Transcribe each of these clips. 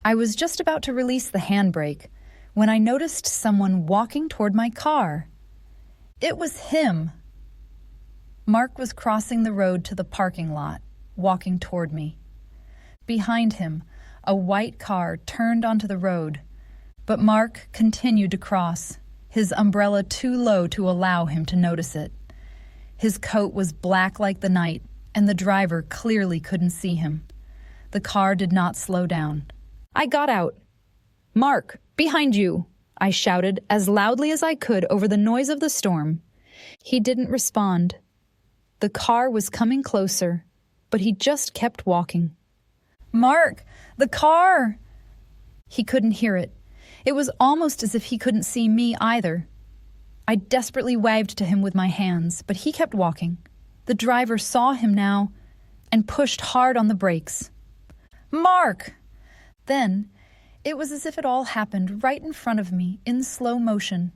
I was just about to release the handbrake when I noticed someone walking toward my car. It was him. Mark was crossing the road to the parking lot, walking toward me. Behind him, a white car turned onto the road, but Mark continued to cross, his umbrella too low to allow him to notice it. His coat was black like the night, and the driver clearly couldn't see him. The car did not slow down. I got out. "Mark, behind you!" I shouted as loudly as I could over the noise of the storm. He didn't respond. The car was coming closer, but he just kept walking. "Mark, the car!" He couldn't hear it. It was almost as if he couldn't see me either. I desperately waved to him with my hands, but he kept walking. The driver saw him now and pushed hard on the brakes. "Mark!" Then, it was as if it all happened right in front of me in slow motion.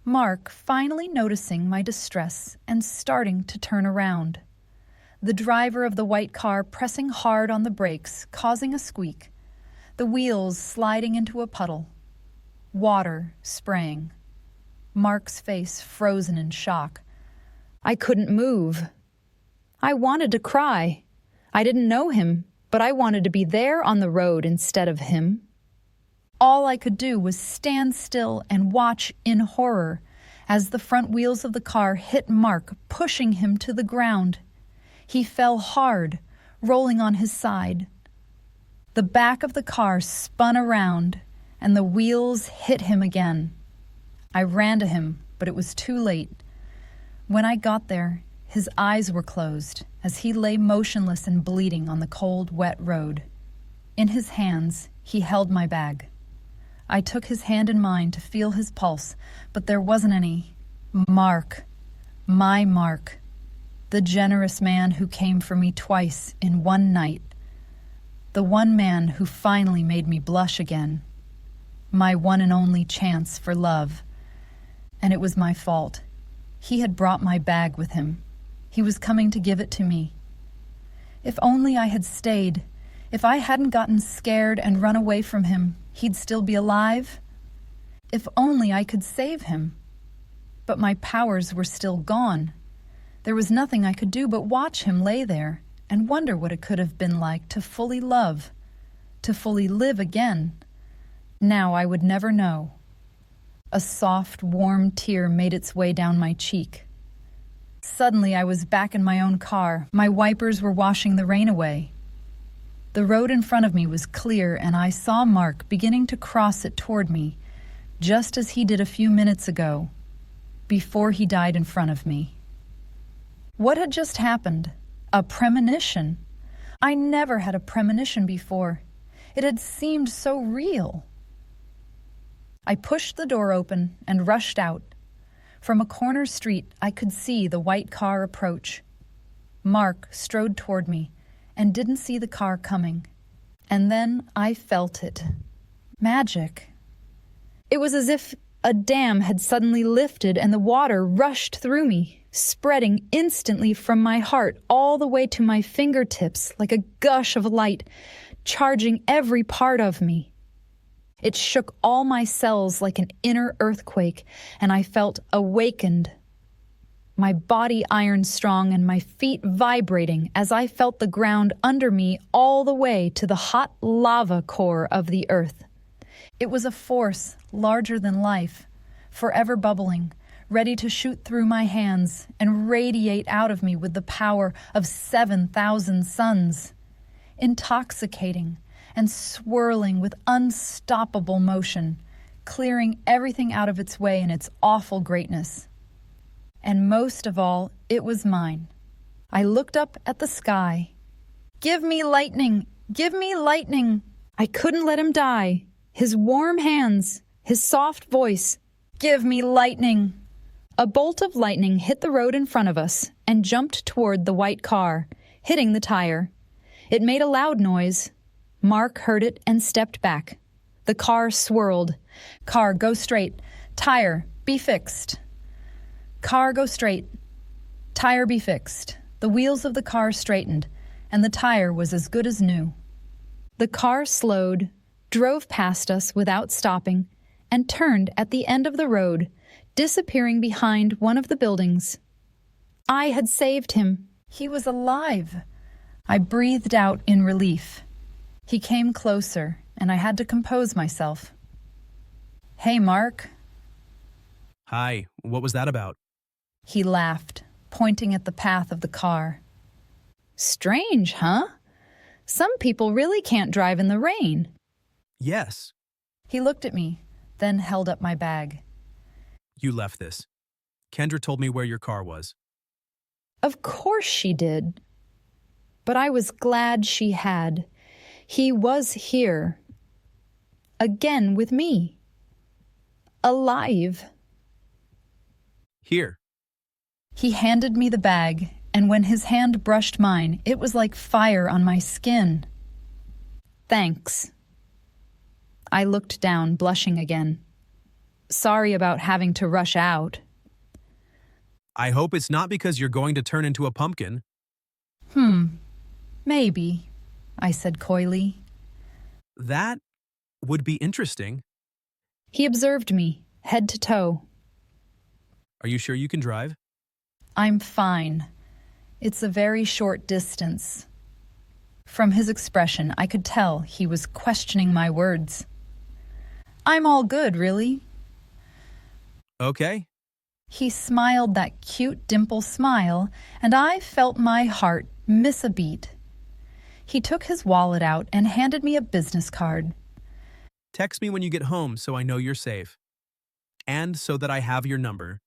Mark finally noticing my distress and starting to turn around. The driver of the white car pressing hard on the brakes, causing a squeak. The wheels sliding into a puddle. Water spraying. Mark's face frozen in shock. I couldn't move. I wanted to cry. I didn't know him, but I wanted to be there on the road instead of him. All I could do was stand still and watch in horror as the front wheels of the car hit Mark, pushing him to the ground. He fell hard, rolling on his side. The back of the car spun around, and the wheels hit him again. I ran to him, but it was too late. When I got there, his eyes were closed as he lay motionless and bleeding on the cold, wet road. In his hands, he held my bag. I took his hand in mine to feel his pulse, but there wasn't any. Mark, my Mark, the generous man who came for me twice in one night. The one man who finally made me blush again. My one and only chance for love. And it was my fault. He had brought my bag with him. He was coming to give it to me. If only I had stayed. If I hadn't gotten scared and run away from him, he'd still be alive. If only I could save him. But my powers were still gone. There was nothing I could do but watch him lay there and wonder what it could have been like to fully love, to fully live again. Now I would never know. A soft, warm tear made its way down my cheek. Suddenly I was back in my own car. My wipers were washing the rain away. The road in front of me was clear, and I saw Mark beginning to cross it toward me, just as he did a few minutes ago, before he died in front of me. What had just happened? A premonition. I never had a premonition before. It had seemed so real. I pushed the door open and rushed out. From a corner street, I could see the white car approach. Mark strode toward me and didn't see the car coming. And then I felt it. Magic. It was as if a dam had suddenly lifted and the water rushed through me, spreading instantly from my heart all the way to my fingertips like a gush of light, charging every part of me. It shook all my cells like an inner earthquake, and I felt awakened. My body iron strong and my feet vibrating as I felt the ground under me all the way to the hot lava core of the earth. It was a force larger than life, forever bubbling, ready to shoot through my hands and radiate out of me with the power of 7,000 suns. Intoxicating and swirling with unstoppable motion, clearing everything out of its way in its awful greatness. And most of all, it was mine. I looked up at the sky. "Give me lightning! Give me lightning!" I couldn't let him die. His warm hands, his soft voice. "Give me lightning!" A bolt of lightning hit the road in front of us and jumped toward the white car, hitting the tire. It made a loud noise. Mark heard it and stepped back. The car swirled. "Car, go straight. Tire, be fixed." "Car, go straight. Tire, be fixed." The wheels of the car straightened, and the tire was as good as new. The car slowed, drove past us without stopping, and turned at the end of the road, disappearing behind one of the buildings. I had saved him. He was alive. I breathed out in relief. He came closer, and I had to compose myself. "Hey, Mark." Hi, what was that about? He laughed, pointing at the path of the car. "Strange, huh? Some people really can't drive in the rain." Yes, He looked at me, then held up my bag. you left this. Kendra told me where your car was. Of course she did. But I was glad she had. He was here. Again with me. Alive. Here. He handed me the bag, and when his hand brushed mine, it was like fire on my skin. "Thanks." I looked down, blushing again. Sorry about having to rush out. I hope it's not because you're going to turn into a pumpkin. Maybe, I said coyly. That would be interesting. He observed me, head to toe. Are you sure you can drive? I'm fine. It's a very short distance. From his expression, I could tell he was questioning my words. I'm all good, really. Okay. He smiled that cute dimple smile, and I felt my heart miss a beat. He took his wallet out and handed me a business card. Text me when you get home so I know you're safe. And so that I have your number.